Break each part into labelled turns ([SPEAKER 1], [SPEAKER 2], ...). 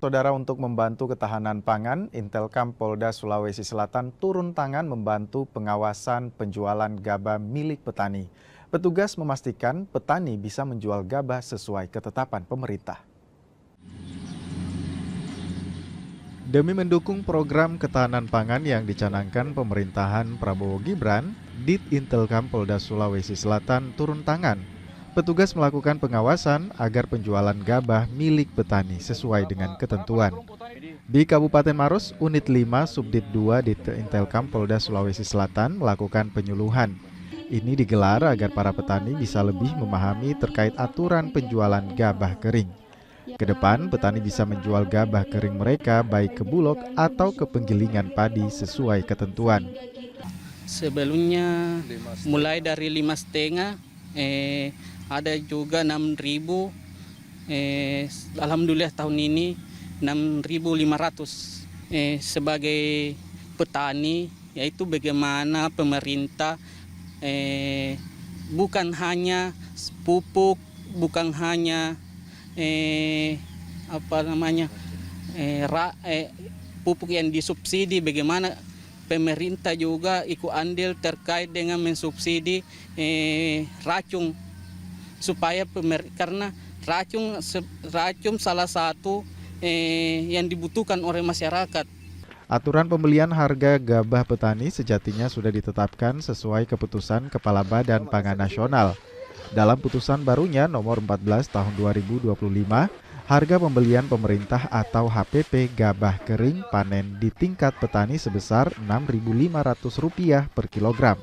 [SPEAKER 1] Saudara, untuk membantu ketahanan pangan, Intelkam Polda Sulawesi Selatan turun tangan membantu pengawasan penjualan gabah milik petani. Petugas memastikan petani bisa menjual gabah sesuai ketetapan pemerintah. Demi mendukung program ketahanan pangan yang dicanangkan pemerintahan Prabowo Gibran, Dit Intelkam Polda Sulawesi Selatan turun tangan. Petugas melakukan pengawasan agar penjualan gabah milik petani sesuai dengan ketentuan. Di Kabupaten Maros, Unit 5 Subdit 2 Dit Intelkam Polda Sulawesi Selatan melakukan penyuluhan. Ini digelar agar para petani bisa lebih memahami terkait aturan penjualan gabah kering. Kedepan, petani bisa menjual gabah kering mereka baik ke Bulog atau ke penggilingan padi sesuai ketentuan.
[SPEAKER 2] Sebelumnya mulai dari 5,5, ada juga 6.000, alhamdulillah tahun ini 6.500. Sebagai petani, yaitu bagaimana pemerintah bukan hanya pupuk, bukan hanya pupuk yang disubsidi, bagaimana pemerintah juga ikut andil terkait dengan mensubsidi racun, supaya karena racun salah satu yang dibutuhkan oleh masyarakat.
[SPEAKER 1] Aturan pembelian harga gabah petani sejatinya sudah ditetapkan sesuai keputusan Kepala Badan Pangan Nasional. Dalam putusan barunya nomor 14 tahun 2025, harga pembelian pemerintah atau HPP gabah kering panen di tingkat petani sebesar Rp6.500 per kilogram.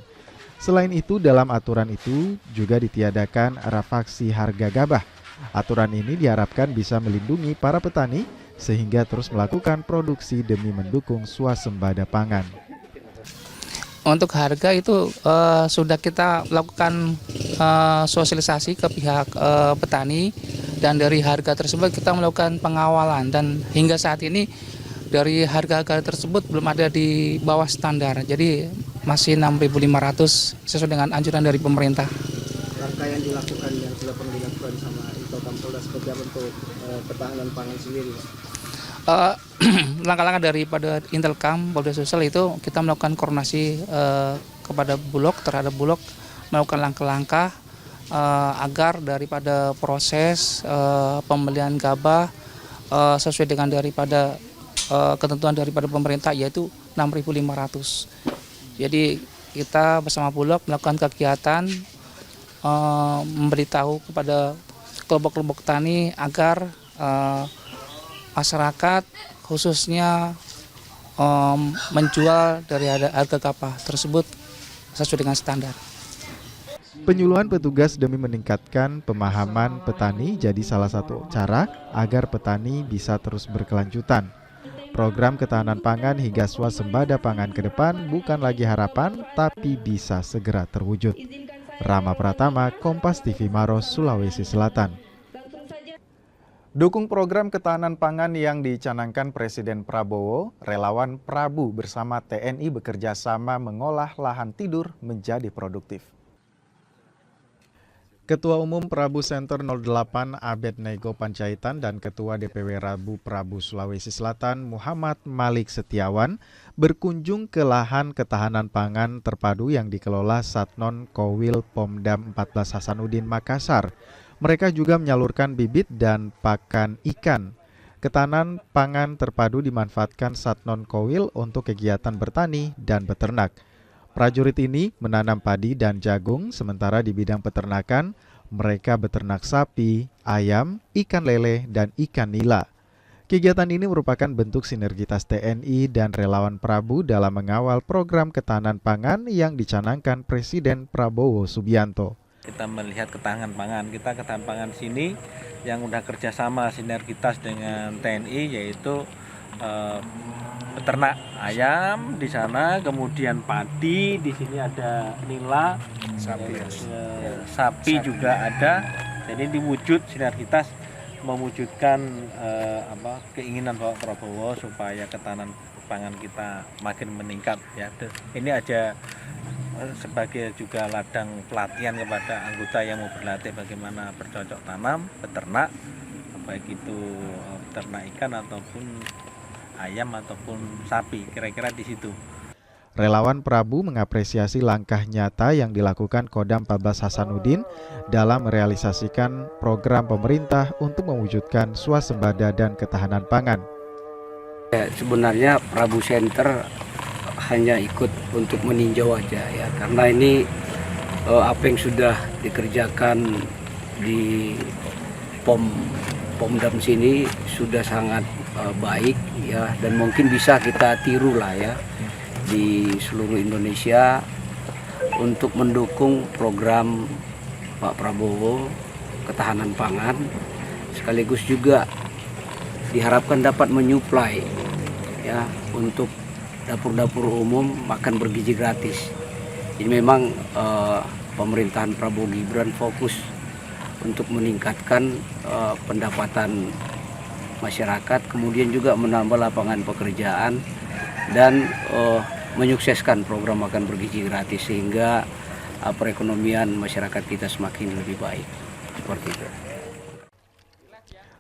[SPEAKER 1] Selain itu, dalam aturan itu juga ditiadakan rafaksi harga gabah. Aturan ini diharapkan bisa melindungi para petani sehingga terus melakukan produksi demi mendukung swasembada pangan.
[SPEAKER 3] Untuk harga itu sudah kita lakukan sosialisasi ke pihak petani, dan dari harga tersebut kita melakukan pengawalan, dan hingga saat ini dari harga-harga tersebut belum ada di bawah standar, jadi masih 6.500 sesuai dengan anjuran dari pemerintah.
[SPEAKER 4] Langkah yang dilakukan yang sudah pernah dilakukan sama Intelkam Polda seperti apa untuk ketahanan pangan sendiri?
[SPEAKER 3] Langkah-langkah daripada Intelkam Polda Sulsel itu kita melakukan koordinasi kepada Bulog, terhadap Bulog, melakukan langkah-langkah agar daripada proses pembelian gabah sesuai dengan daripada ketentuan daripada pemerintah, yaitu 6.500. Jadi kita bersama Bulog melakukan kegiatan memberitahu kepada kelompok-kelompok tani agar masyarakat khususnya menjual dari harga gabah tersebut sesuai dengan standar.
[SPEAKER 1] Penyuluhan petugas demi meningkatkan pemahaman petani jadi salah satu cara agar petani bisa terus berkelanjutan. Program ketahanan pangan hingga swasembada pangan ke depan bukan lagi harapan, tapi bisa segera terwujud. Rama Pratama, Kompas TV Maros, Sulawesi Selatan. Dukung program ketahanan pangan yang dicanangkan Presiden Prabowo, relawan Prabu bersama TNI bekerja sama mengolah lahan tidur menjadi produktif. Ketua Umum Prabu Center 08 Abednego Panjaitan dan Ketua DPW Rabu Prabu Sulawesi Selatan Muhammad Malik Setiawan berkunjung ke lahan ketahanan pangan terpadu yang dikelola Satnon Kowil Pomdam 14 Hasanuddin Makassar. Mereka juga menyalurkan bibit dan pakan ikan. Ketahanan pangan terpadu dimanfaatkan Satnon Kowil untuk kegiatan bertani dan beternak. Prajurit ini menanam padi dan jagung, sementara di bidang peternakan, mereka beternak sapi, ayam, ikan lele, dan ikan nila. Kegiatan ini merupakan bentuk sinergitas TNI dan relawan Prabu dalam mengawal program ketahanan pangan yang dicanangkan Presiden Prabowo Subianto.
[SPEAKER 5] Kita melihat ketahanan pangan sini yang udah kerjasama sinergitas dengan TNI, yaitu peternak ayam di sana, kemudian padi di sini ada nila, sapi juga ada. Jadi diwujud sinergitas mewujudkan keinginan Bapak Prabowo supaya ketahanan pangan kita makin meningkat ya. Ini aja sebagai juga ladang pelatihan kepada anggota yang mau berlatih bagaimana bercocok tanam, beternak, baik itu ternak ikan ataupun ayam ataupun sapi, kira-kira di situ.
[SPEAKER 1] Relawan Prabu mengapresiasi langkah nyata yang dilakukan Kodam 14 Hasanuddin dalam merealisasikan program pemerintah untuk mewujudkan swasembada dan ketahanan pangan.
[SPEAKER 6] Sebenarnya Prabu Center hanya ikut untuk meninjau aja ya, karena ini apa yang sudah dikerjakan di Pomdam sini sudah sangat baik ya, dan mungkin bisa kita tiru lah ya di seluruh Indonesia untuk mendukung program Pak Prabowo ketahanan pangan, sekaligus juga diharapkan dapat menyuplai ya untuk dapur-dapur umum makan bergizi gratis. Jadi memang pemerintahan Prabowo Gibran fokus untuk meningkatkan pendapatan masyarakat, kemudian juga menambah lapangan pekerjaan dan menyukseskan program makan bergizi gratis sehingga perekonomian masyarakat kita semakin lebih baik. Seperti itu.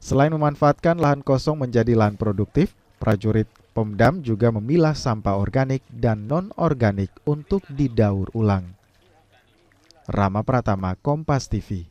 [SPEAKER 1] Selain memanfaatkan lahan kosong menjadi lahan produktif, prajurit Pomdam juga memilah sampah organik dan non-organik untuk didaur ulang. Rama Pratama, Kompas TV.